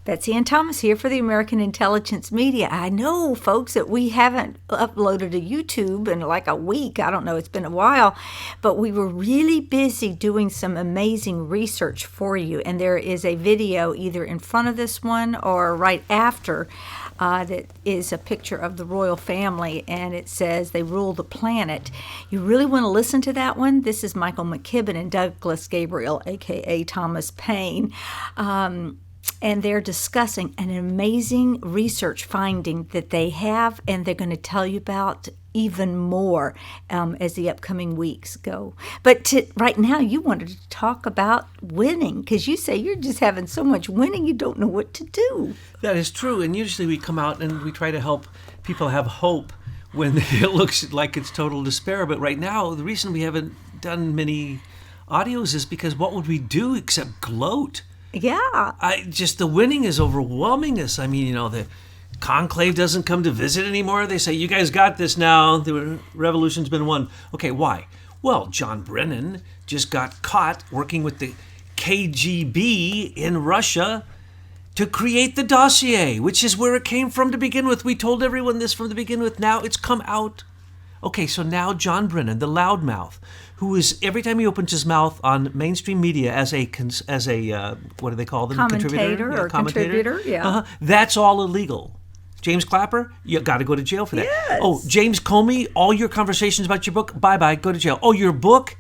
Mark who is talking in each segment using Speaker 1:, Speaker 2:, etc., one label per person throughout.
Speaker 1: Betsy and Thomas here for the American Intelligence Media. I know, folks, that we haven't uploaded to YouTube in like a week. I don't know, it's been a while. But we were really busy doing some amazing research for you. And there is a video either in front of this one or right after that is a picture of the royal family. And it says they rule the planet. You really want to listen to that one? This is Michael McKibben and Douglas Gabriel, a.k.a. Thomas Paine. And they're discussing an amazing research finding that they have, and they're going to tell you about even more as the upcoming weeks go. But right now, you wanted to talk about winning, because you say you're just having so much winning, you don't know what to do.
Speaker 2: That is true, and usually we come out and we try to help people have hope when it looks like it's total despair. But right now, the reason we haven't done many audios is because what would we do except gloat?
Speaker 1: Yeah.
Speaker 2: The winning is overwhelming us. I mean, the conclave doesn't come to visit anymore. They say, you guys got this now. The revolution's been won. Okay, why? Well, John Brennan just got caught working with the KGB in Russia to create the dossier, which is where it came from to begin with. We told everyone this from the beginning with. Now it's come out. Okay, so now John Brennan, the loudmouth, who is every time he opens his mouth on mainstream media as a what do they call them?
Speaker 1: Contributor, yeah.
Speaker 2: That's all illegal. James Clapper, you got to go to jail for that.
Speaker 1: Yes.
Speaker 2: Oh, James Comey, all your conversations about your book, bye-bye, go to jail. Oh, your book,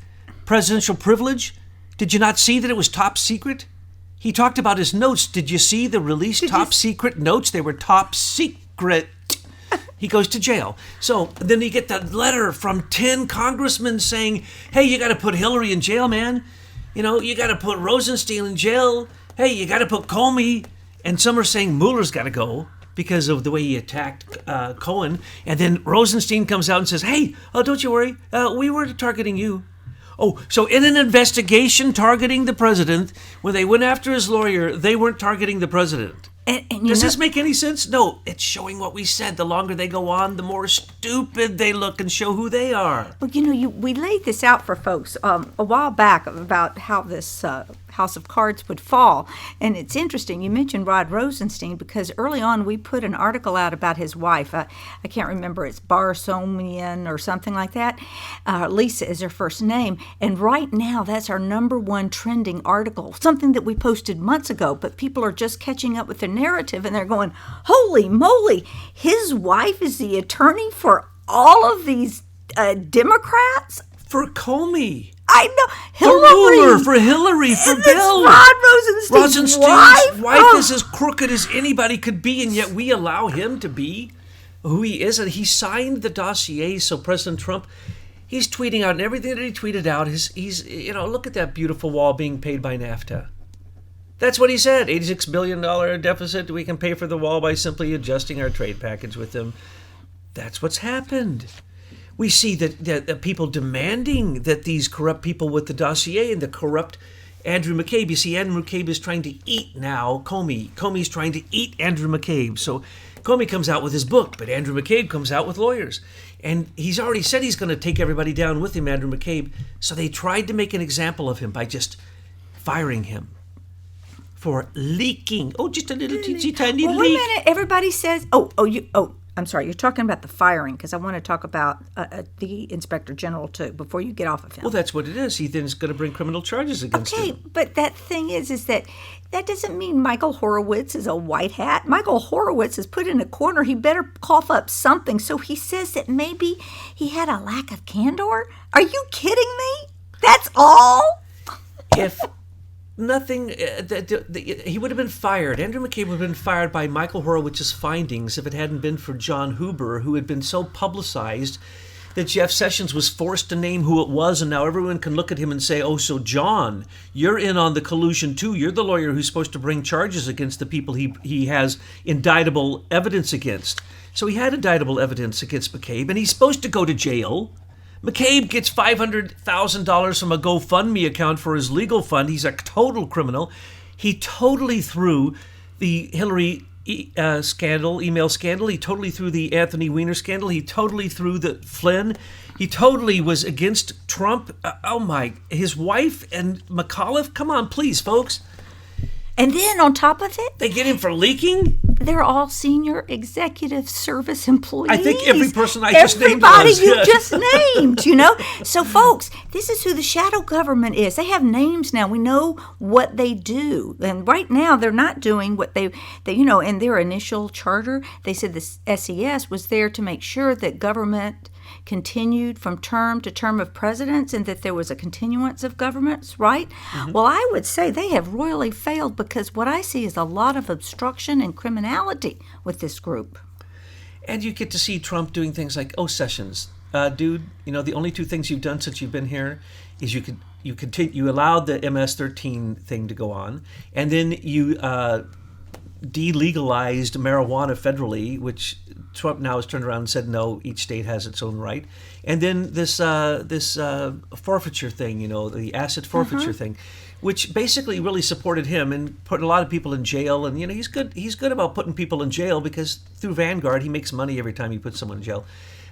Speaker 2: Presidential Privilege, did you not see that it was top secret? He talked about his notes. Did you see the released secret notes? They were top secret. He goes to jail. So then you get that letter from 10 congressmen saying, hey, you got to put Hillary in jail, man. You got to put Rosenstein in jail. Hey, you got to put Comey. And some are saying Mueller's got to go because of the way he attacked Cohen. And then Rosenstein comes out and says, hey, don't you worry. We were targeting you. Oh, so in an investigation targeting the president, when they went after his lawyer, they weren't targeting the president. And Does this make any sense? No, it's showing what we said. The longer they go on, the more stupid they look and show who they are.
Speaker 1: Well, we laid this out for folks a while back about how this House of Cards would fall. And it's interesting. You mentioned Rod Rosenstein because early on we put an article out about his wife. I can't remember. It's Barsomian or something like that. Lisa is her first name. And right now that's our #1 trending article, something that we posted months ago. But people are just catching up with the narrative and they're going, holy moly, his wife is the attorney for all of these Democrats?
Speaker 2: For Comey.
Speaker 1: I know. Hillary.
Speaker 2: For Hillary, for Bill.
Speaker 1: Rod Rosenstein's wife
Speaker 2: is as crooked as anybody could be, and yet we allow him to be who he is. And he signed the dossier, so President Trump, he's tweeting out, and everything that he tweeted out, he's look at that beautiful wall being paid by NAFTA. That's what he said, $86 billion deficit. We can pay for the wall by simply adjusting our trade package with them. That's what's happened. We see that people demanding that these corrupt people with the dossier and the corrupt Andrew McCabe. You see, Andrew McCabe is trying to eat now Comey. Comey's trying to eat Andrew McCabe. So Comey comes out with his book, but Andrew McCabe comes out with lawyers. And he's already said he's going to take everybody down with him, Andrew McCabe. So they tried to make an example of him by just firing him for leaking. Oh, just a little teensy tiny leak.
Speaker 1: Wait a minute. Everybody says, I'm sorry, you're talking about the firing, because I want to talk about the Inspector General, too, before you get off of him.
Speaker 2: Well, that's what it is. He then is going to bring criminal charges against him.
Speaker 1: Okay, but that thing is that doesn't mean Michael Horowitz is a white hat. Michael Horowitz is put in a corner. He better cough up something. So he says that maybe he had a lack of candor? Are you kidding me? That's all?
Speaker 2: If nothing, he would have been fired. Andrew McCabe would have been fired by Michael Horowitz's findings if it hadn't been for John Huber, who had been so publicized that Jeff Sessions was forced to name who it was, and now everyone can look at him and say, oh, so John, you're in on the collusion too. You're the lawyer who's supposed to bring charges against the people he has indictable evidence against. So he had indictable evidence against McCabe, and he's supposed to go to jail. McCabe gets $500,000 from a GoFundMe account for his legal fund. He's a total criminal. He totally threw the Hillary email scandal. He totally threw the Anthony Weiner scandal. He totally threw the Flynn. He totally was against Trump. His wife and McAuliffe. Come on, please, folks.
Speaker 1: And then on top of it,
Speaker 2: They get him for leaking?
Speaker 1: they're all senior executive service employees.
Speaker 2: I think every person I just named
Speaker 1: Everybody
Speaker 2: was.
Speaker 1: you just named, you know. So, folks, this is who the shadow government is. They have names now. We know what they do. And right now, they're not doing what they in their initial charter, they said the SES was there to make sure that government continued from term to term of presidents and that there was a continuance of governments, right? Mm-hmm. Well, I would say they have royally failed because what I see is a lot of obstruction and criminality with this group.
Speaker 2: And you get to see Trump doing things like, oh, Sessions, dude, the only two things you've done since you've been here is you allowed the MS-13 thing to go on, and then you delegalized marijuana federally, which Trump now has turned around and said no, each state has its own right. And then this forfeiture thing, the asset forfeiture thing, which basically really supported him and put a lot of people in jail. And he's good about putting people in jail because through Vanguard he makes money every time he puts someone in jail.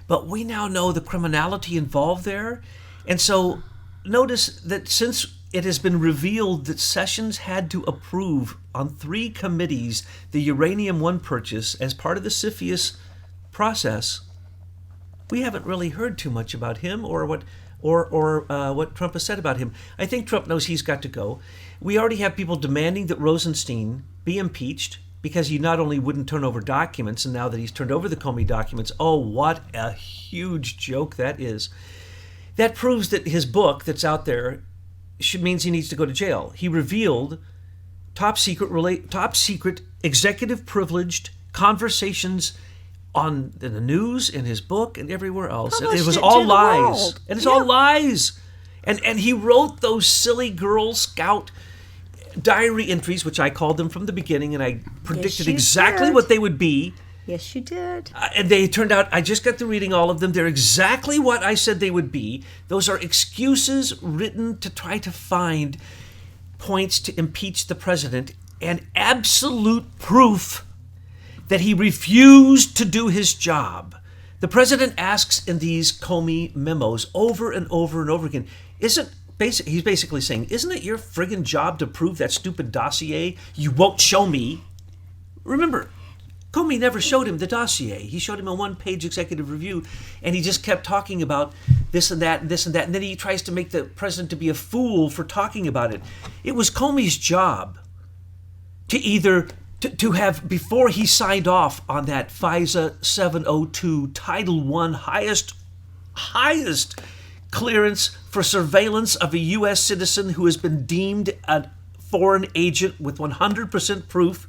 Speaker 2: But we now know the criminality involved there, and so notice that since it has been revealed that Sessions had to approve on 3 committees the Uranium One purchase as part of the CFIUS process, we haven't really heard too much about him or what Trump has said about him. I think Trump knows he's got to go. We already have people demanding that Rosenstein be impeached because he not only wouldn't turn over documents, and now that he's turned over the Comey documents, oh, what a huge joke that is. That proves that his book that's out there means he needs to go to jail. He revealed top secret executive privileged conversations on the news, in his book, and everywhere else. And it was all lies. And it's all lies. And he wrote those silly Girl Scout diary entries, which I called them from the beginning, and I predicted exactly what they would be.
Speaker 1: Yes, you did.
Speaker 2: And they turned out, I just got to reading all of them. They're exactly what I said they would be. Those are excuses written to try to find points to impeach the president and absolute proof that he refused to do his job. The president asks in these Comey memos over and over and over again, he's basically saying, isn't it your friggin' job to prove that stupid dossier you won't show me? Remember, Comey never showed him the dossier. He showed him a 1-page executive review, and he just kept talking about this and that and this and that, and then he tries to make the president to be a fool for talking about it. It was Comey's job to either to have, before he signed off on that FISA 702 Title I highest clearance for surveillance of a U.S. citizen who has been deemed a foreign agent with 100% proof.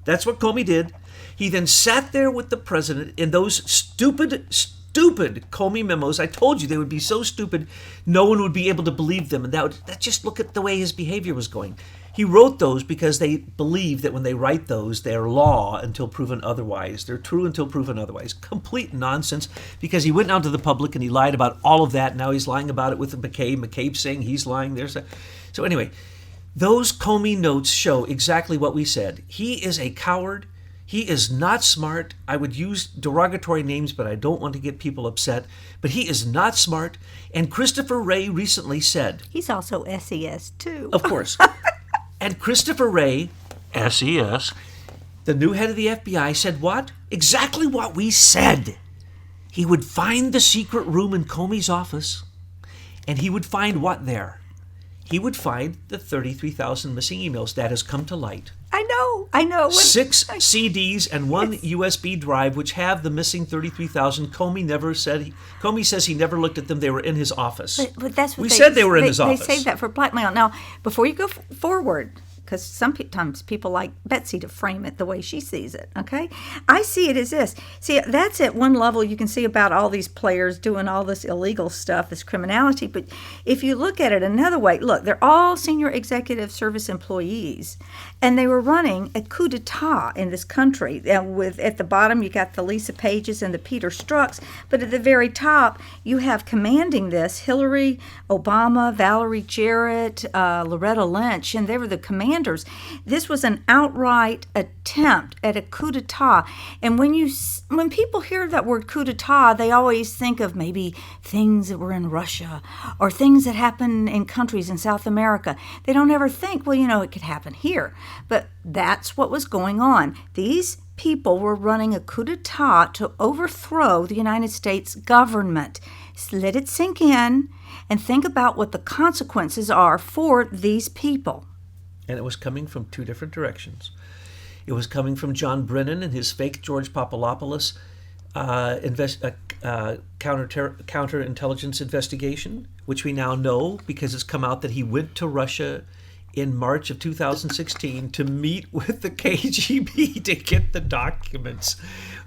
Speaker 2: That's what Comey did. He then sat there with the president in those stupid Comey memos. I told you they would be so stupid, no one would be able to believe them. And that just look at the way his behavior was going. He wrote those because they believe that when they write those, they're law until proven otherwise. They're true until proven otherwise. Complete nonsense, because he went out to the public and he lied about all of that. Now he's lying about it with McCabe. McCabe saying he's lying. So anyway, those Comey notes show exactly what we said. He is a coward. He is not smart. I would use derogatory names, but I don't want to get people upset. But he is not smart. And Christopher Wray recently said...
Speaker 1: He's also SES, too.
Speaker 2: Of course. And Christopher Wray, SES, the new head of the FBI, said what? Exactly what we said. He would find the secret room in Comey's office, and he would find what there? He would find the 33,000 missing emails. That has come to light.
Speaker 1: I know.
Speaker 2: 6 CDs and 1 USB drive, which have the missing 33,000. Comey says he never looked at them. They were in his office.
Speaker 1: But that's what
Speaker 2: we said they were in his office.
Speaker 1: They saved that for blackmail. Now, before you go forward, because sometimes people like Betsy to frame it the way she sees it, okay? I see it as this. See, that's at one level you can see about all these players doing all this illegal stuff, this criminality. But if you look at it another way, look, they're all senior executive service employees, and they were running a coup d'etat in this country. With at the bottom, you got the Lisa Pages and the Peter Strzok's, but at the very top, you have commanding this Hillary, Obama, Valerie Jarrett, Loretta Lynch, and they were the commanders commanders. This was an outright attempt at a coup d'etat. And when people hear that word coup d'etat, they always think of maybe things that were in Russia or things that happen in countries in South America. They don't ever think, well, it could happen here. But that's what was going on. These people were running a coup d'etat to overthrow the United States government. Let it sink in and think about what the consequences are for these people.
Speaker 2: And it was coming from two different directions. It was coming from John Brennan and his fake George Papadopoulos counterintelligence investigation, which we now know because it's come out that he went to Russia in March of 2016 to meet with the KGB to get the documents,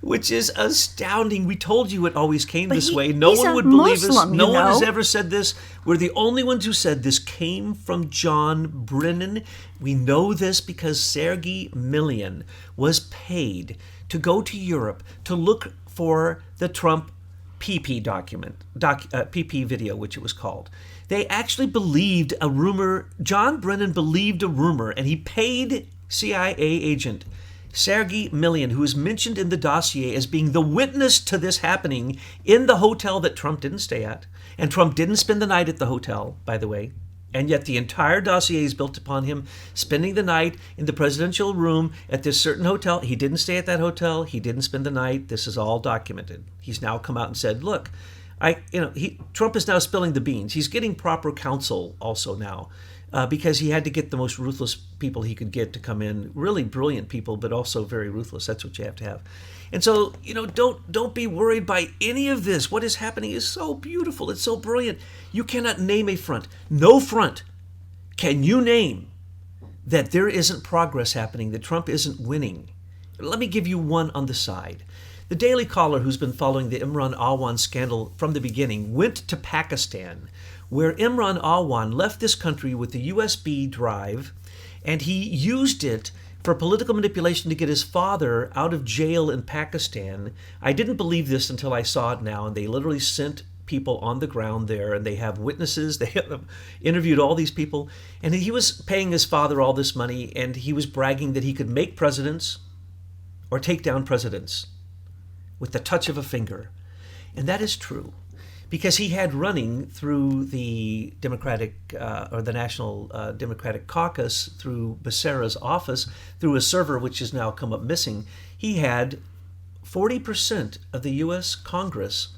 Speaker 2: which is astounding. We told you it always came this way. No one would believe us. No one has ever said this. We're the only ones who said this came from John Brennan. We know this because Sergei Millian was paid to go to Europe to look for the Trump PP PP video, which it was called. They actually believed a rumor. John Brennan believed a rumor, and he paid CIA agent Sergei Millian, who is mentioned in the dossier as being the witness to this happening in the hotel that Trump didn't stay at. And Trump didn't spend the night at the hotel, by the way. And yet the entire dossier is built upon him spending the night in the presidential room at this certain hotel. He didn't stay at that hotel. He didn't spend the night. This is all documented. He's now come out and said, look, Trump is now spilling the beans. He's getting proper counsel also now because he had to get the most ruthless people he could get to come in. Really brilliant people, but also very ruthless. That's what you have to have. And so, don't be worried by any of this. What is happening is so beautiful. It's so brilliant. You cannot name a front. No front can you name that there isn't progress happening, that Trump isn't winning. Let me give you one on the side. The Daily Caller, who's been following the Imran Awan scandal from the beginning, went to Pakistan, where Imran Awan left this country with a USB drive, and he used it for political manipulation to get his father out of jail in Pakistan. I didn't believe this until I saw it now, and they literally sent people on the ground there, and they have witnesses. They have interviewed all these people, and he was paying his father all this money, and he was bragging that he could make presidents or take down presidents with the touch of a finger. And that is true, because he had running through the Democratic or the National Democratic Caucus through Becerra's office, through a server which has now come up missing. He had 40% of the U.S. Congress,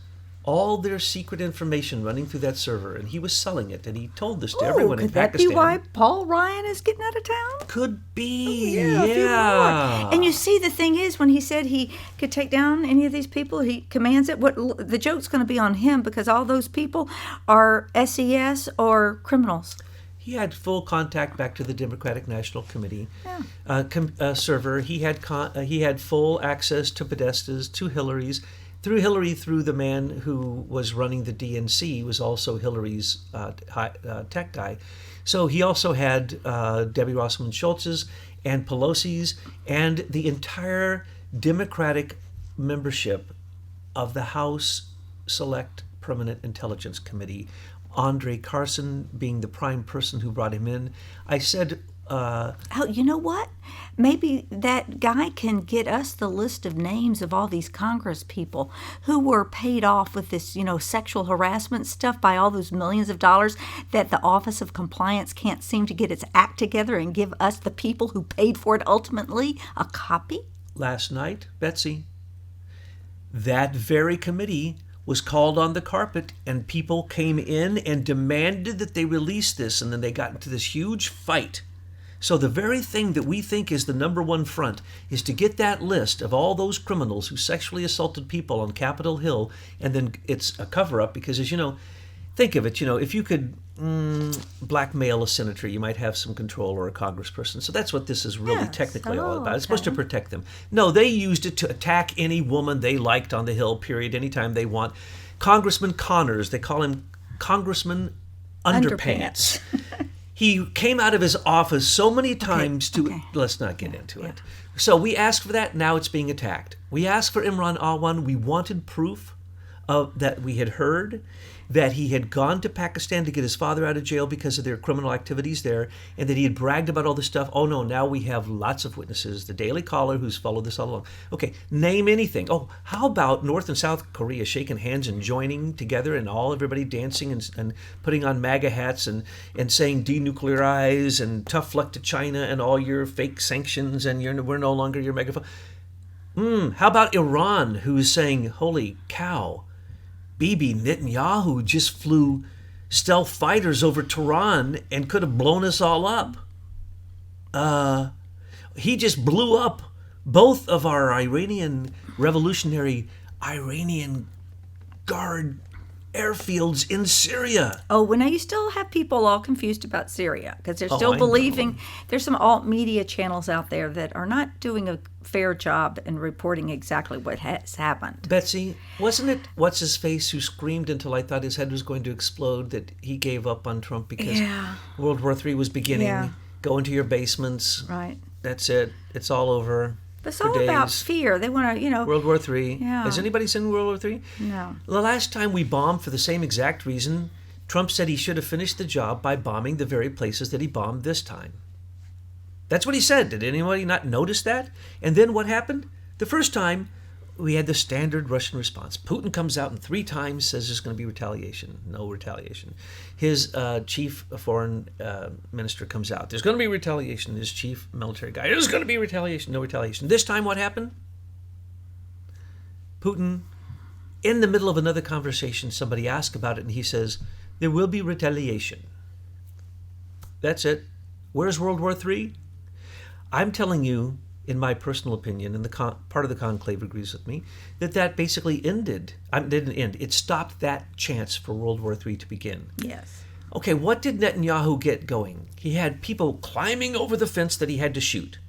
Speaker 2: all their secret information running through that server, and he was selling it, and he told this to everyone in Pakistan.
Speaker 1: Could that be why Paul Ryan is getting out of town?
Speaker 2: Could be,
Speaker 1: A few more. And you see, the thing is, when he said he could take down any of these people, he commands it. The joke's going to be on him, because all those people are SES or criminals.
Speaker 2: He had full contact back to the Democratic National Committee server. He had full access to Podesta's, to Hillary's. Through Hillary, through the man who was running the DNC, was also Hillary's tech guy. So he also had Debbie Rossman Schultz's and Pelosi's and the entire Democratic membership of the House Select Permanent Intelligence Committee, Andre Carson being the prime person who brought him in. I said...
Speaker 1: you know what? Maybe that guy can get us the list of names of all these Congress people who were paid off with this, sexual harassment stuff by all those millions of dollars that the Office of Compliance can't seem to get its act together and give us, the people who paid for it ultimately, a copy?
Speaker 2: Last night, Betsy, that very committee was called on the carpet, and people came in and demanded that they release this, and then they got into this huge fight. So the very thing that we think is the number one front is to get that list of all those criminals who sexually assaulted people on Capitol Hill, and then it's a cover-up because, as you know, think of it, if you could blackmail a senator, you might have some control, or a congressperson. So that's what this is really technically all about. It's supposed to protect them. No, they used it to attack any woman they liked on the Hill, period, anytime they want. Congressman Connors, they call him Congressman Underpants. He came out of his office so many times let's not get into it. So we asked for that. Now it's being attacked. We asked for Imran Awan. We wanted proof that we had heard, that he had gone to Pakistan to get his father out of jail because of their criminal activities there, and that he had bragged about all this stuff. Oh no, now we have lots of witnesses. The Daily Caller, who's followed this all along. Okay, name anything. Oh, how about North and South Korea shaking hands and joining together and everybody dancing and putting on MAGA hats and saying denuclearize and tough luck to China and all your fake sanctions and we're no longer your megaphone. How about Iran, who's saying, holy cow, Bibi Netanyahu just flew stealth fighters over Tehran and could have blown us all up. He just blew up both of our Revolutionary Iranian Guard airfields in Syria.
Speaker 1: Oh, well, now you still have people all confused about Syria because they're still
Speaker 2: I
Speaker 1: believing.
Speaker 2: know.
Speaker 1: There's some alt media channels out there that are not doing a fair job in reporting exactly what has happened.
Speaker 2: Betsy, wasn't it what's-his-face who screamed until I thought his head was going to explode that he gave up on Trump because World War III was beginning?
Speaker 1: Yeah.
Speaker 2: Go into your basements.
Speaker 1: Right.
Speaker 2: That's it. It's all over.
Speaker 1: But it's all about fear. They want to,
Speaker 2: World War III.
Speaker 1: Yeah.
Speaker 2: Has anybody seen World War III?
Speaker 1: No.
Speaker 2: The last time we bombed for the same exact reason, Trump said he should have finished the job by bombing the very places that he bombed this time. That's what he said. Did anybody not notice that? And then what happened? The first time, we had the standard Russian response. Putin comes out and 3 times says there's going to be retaliation. No retaliation. His chief foreign minister comes out. There's going to be retaliation. His chief military guy. There's going to be retaliation. No retaliation. This time what happened? Putin, in the middle of another conversation, somebody asked about it and he says, there will be retaliation. That's it. Where's World War III? I'm telling you, in my personal opinion, and the part of the conclave agrees with me, that basically ended. Didn't end. It stopped that chance for World War III to begin.
Speaker 1: Yes.
Speaker 2: Okay, what did Netanyahu get going? He had people climbing over the fence that he had to shoot.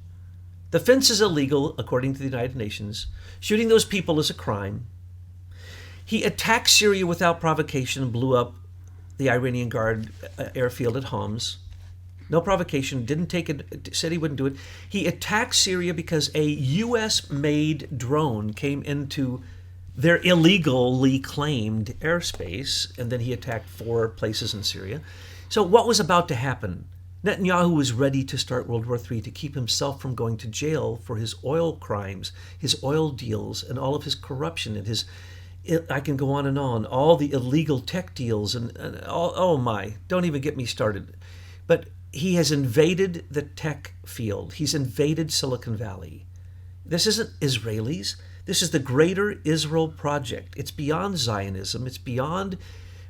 Speaker 2: The fence is illegal, according to the United Nations. Shooting those people is a crime. He attacked Syria without provocation and blew up the Iranian Guard airfield at Homs. No provocation, didn't take it, said he wouldn't do it. He attacked Syria because a U.S.-made drone came into their illegally claimed airspace, and then he attacked 4 places in Syria. So what was about to happen? Netanyahu was ready to start World War III to keep himself from going to jail for his oil crimes, his oil deals, and all of his corruption, and his, I can go on and on, all the illegal tech deals, and all, oh my, don't even get me started. But he has invaded the tech field. He's invaded Silicon Valley. This isn't Israelis. This is the Greater Israel Project. It's beyond Zionism. It's beyond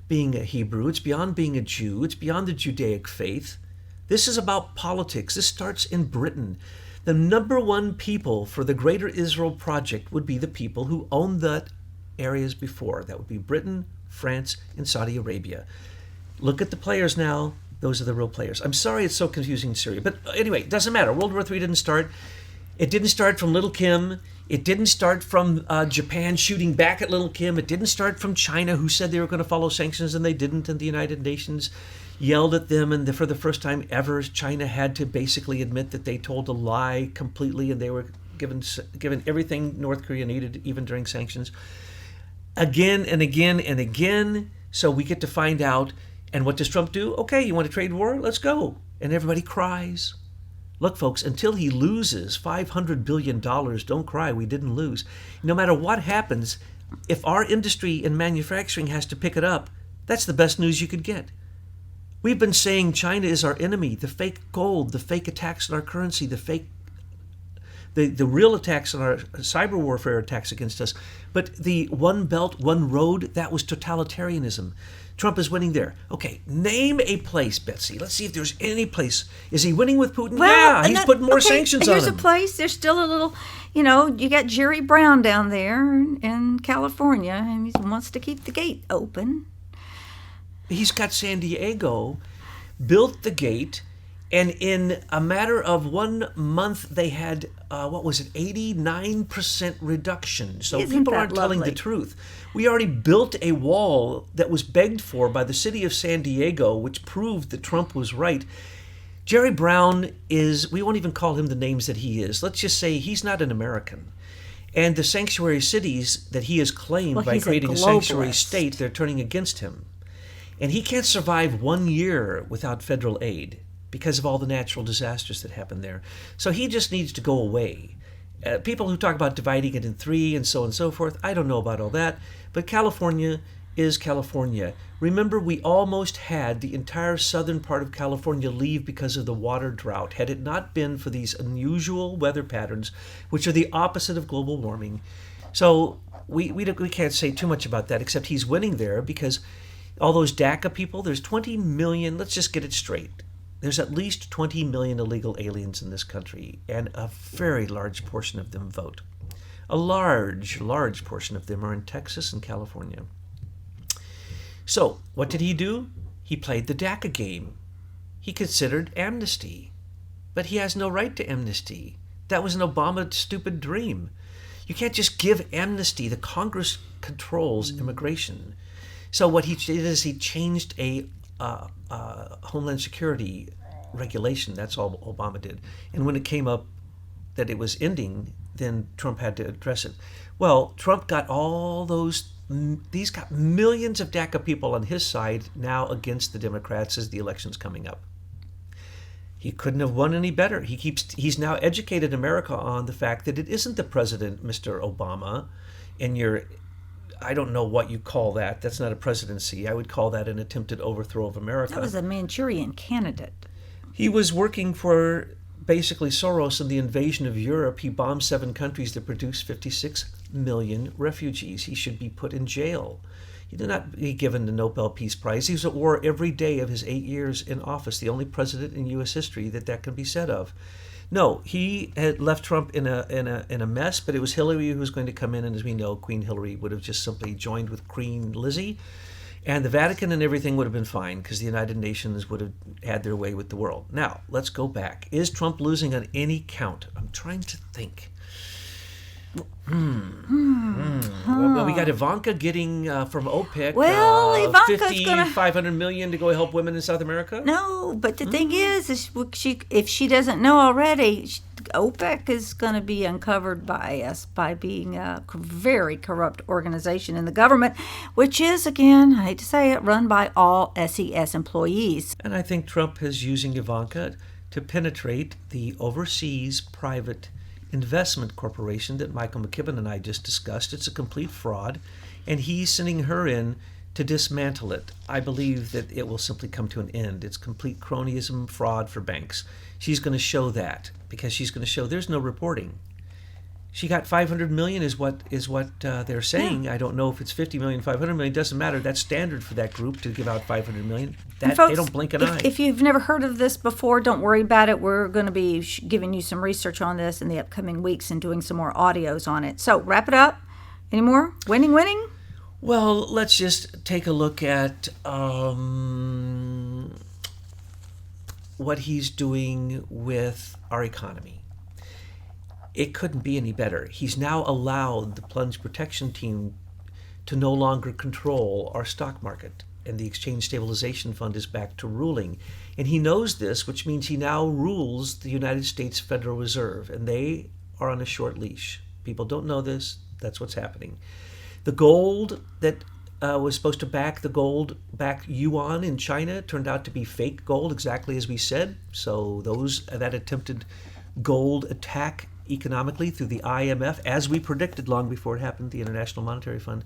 Speaker 2: being a Hebrew. It's beyond being a Jew. It's beyond the Judaic faith. This is about politics. This starts in Britain. The number one people for the Greater Israel Project would be the people who owned the areas before. That would be Britain, France, and Saudi Arabia. Look at the players now. Those are the real players. I'm sorry it's so confusing in Syria. But anyway, it doesn't matter. World War III didn't start. It didn't start from Little Kim. It didn't start from Japan shooting back at Little Kim. It didn't start from China, who said they were going to follow sanctions, and they didn't. And the United Nations yelled at them. And for the first time ever, China had to basically admit that they told a lie completely, and they were given everything North Korea needed, even during sanctions. Again and again and again. So we get to find out. And what does Trump do? Okay, you want to trade war? Let's go. And everybody cries. Look, folks, until he loses $500 billion, don't cry, we didn't lose. No matter what happens, if our industry and manufacturing has to pick it up, that's the best news you could get. We've been saying China is our enemy, the fake gold, the fake attacks on our currency, the real attacks on our cyber warfare attacks against us. But the one belt, one road, that was totalitarianism. Trump is winning there. Okay, name a place, Betsy. Let's see if there's any place. Is he winning with Putin?
Speaker 1: Well,
Speaker 2: yeah, he's putting more sanctions on him.
Speaker 1: Here's a place. There's still a little, you got Jerry Brown down there in California, and he wants to keep the gate open.
Speaker 2: He's got San Diego, built the gate, and in a matter of 1 month, they had, 89% reduction. So
Speaker 1: Isn't
Speaker 2: people
Speaker 1: that
Speaker 2: aren't telling the
Speaker 1: lovely?
Speaker 2: truth. We already built a wall that was begged for by the city of San Diego, which proved that Trump was right. Jerry Brown we won't even call him the names that he is. Let's just say he's not an American. And the sanctuary cities that he has claimed by
Speaker 1: he's a
Speaker 2: creating a sanctuary
Speaker 1: globalist.
Speaker 2: state, they're turning against him. And he can't survive 1 year without federal aid because of all the natural disasters that happen there. So he just needs to go away. People who talk about dividing it in three and so on and so forth, I don't know about all that. But California is California. Remember, we almost had the entire southern part of California leave because of the water drought. Had it not been for these unusual weather patterns, which are the opposite of global warming. So we can't say too much about that, except he's winning there because all those DACA people, there's 20 million, let's just get it straight. There's at least 20 million illegal aliens in this country, and a very large portion of them vote. A large portion of them are in Texas and California. So, what did he do? He played the DACA game. He considered amnesty. But he has no right to amnesty. That was an Obama stupid dream. You can't just give amnesty. The Congress controls immigration. So what he did is he changed a Homeland Security regulation. That's all Obama did. And when it came up that it was ending, then Trump had to address it. Well, Trump got he's got millions of DACA people on his side now against the Democrats as the election's coming up. He couldn't have won any better. He's now educated America on the fact that it isn't the president, Mr. Obama, and I don't know what you call that. That's not a presidency. I would call that an attempted overthrow of America.
Speaker 1: That was a Manchurian candidate.
Speaker 2: He was working for basically Soros and the invasion of Europe. He bombed 7 countries that produced 56 million refugees. He should be put in jail. He did not be given the Nobel Peace Prize. He was at war every day of his 8 years in office, the only president in U.S. history that can be said of. No, he had left Trump in a mess, but it was Hillary who was going to come in, and as we know, Queen Hillary would have just simply joined with Queen Lizzie, and the Vatican and everything would have been fine because the United Nations would have had their way with the world. Now, let's go back. Is Trump losing on any count? I'm trying to think. Well, we got Ivanka getting from OPEC
Speaker 1: Ivanka's gonna
Speaker 2: 500 million to go help women in South America.
Speaker 1: No, but the thing is if she doesn't know already, OPEC is going to be uncovered by us by being a very corrupt organization in the government, which is, again, I hate to say it, run by all SES employees.
Speaker 2: And I think Trump is using Ivanka to penetrate the overseas private investment corporation that Michael McKibben and I just discussed. It's a complete fraud, and he's sending her in to dismantle it. I believe that it will simply come to an end. It's complete cronyism, fraud for banks. She's going to show that because she's going to show there's no reporting. She got 500 million is what they're saying. Yeah. I don't know if it's 50 million, 500 million. Doesn't matter. That's standard for that group to give out 500 million. Folks, they don't blink an eye.
Speaker 1: If you've never heard of this before, don't worry about it. We're going to be giving you some research on this in the upcoming weeks and doing some more audios on it. So wrap it up. Any more? Winning?
Speaker 2: Well, let's just take a look at what he's doing with our economy. It couldn't be any better. He's now allowed the plunge protection team to no longer control our stock market, and the Exchange Stabilization Fund is back to ruling. And he knows this, which means he now rules the United States Federal Reserve, and they are on a short leash. People don't know this. That's what's happening. The gold that was supposed to back yuan in China turned out to be fake gold, exactly as we said. So that attempted gold attack economically through the IMF, as we predicted long before it happened, the International Monetary Fund,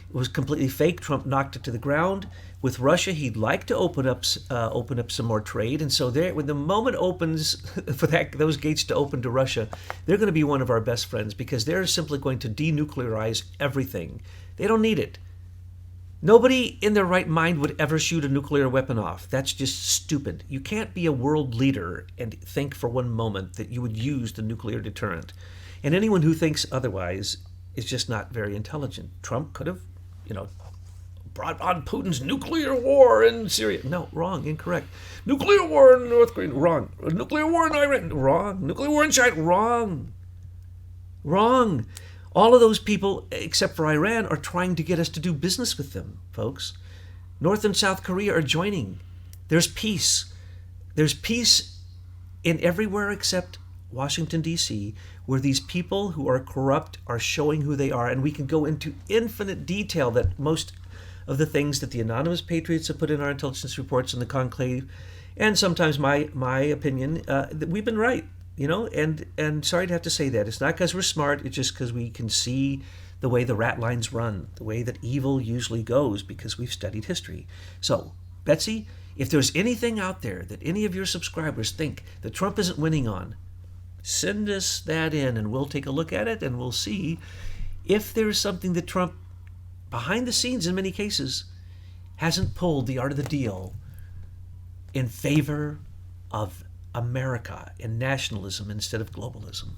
Speaker 2: it was completely fake. Trump knocked it to the ground. With Russia, he'd like to open up some more trade, and so when the moment opens for those gates to open to Russia, they're going to be one of our best friends because they're simply going to denuclearize everything. They don't need it. Nobody in their right mind would ever shoot a nuclear weapon off. That's just stupid. You can't be a world leader and think for one moment that you would use the nuclear deterrent. And anyone who thinks otherwise is just not very intelligent. Trump could have, brought on Putin's nuclear war in Syria. No, wrong, incorrect. Nuclear war in North Korea, wrong. Nuclear war in Iran, wrong. Nuclear war in China, wrong. All of those people, except for Iran, are trying to get us to do business with them, folks. North and South Korea are joining. There's peace. There's peace in everywhere except Washington, D.C., where these people who are corrupt are showing who they are. And we can go into infinite detail that most of the things that the anonymous patriots have put in our intelligence reports in the conclave, and sometimes my opinion, that we've been right, and sorry to have to say that. It's not because we're smart, it's just because we can see the way the rat lines run, the way that evil usually goes, because we've studied history. So, Betsy, if there's anything out there that any of your subscribers think that Trump isn't winning on, send us that in and we'll take a look at it and we'll see if there's something that Trump, behind the scenes in many cases, hasn't pulled the art of the deal in favor of America and nationalism instead of globalism.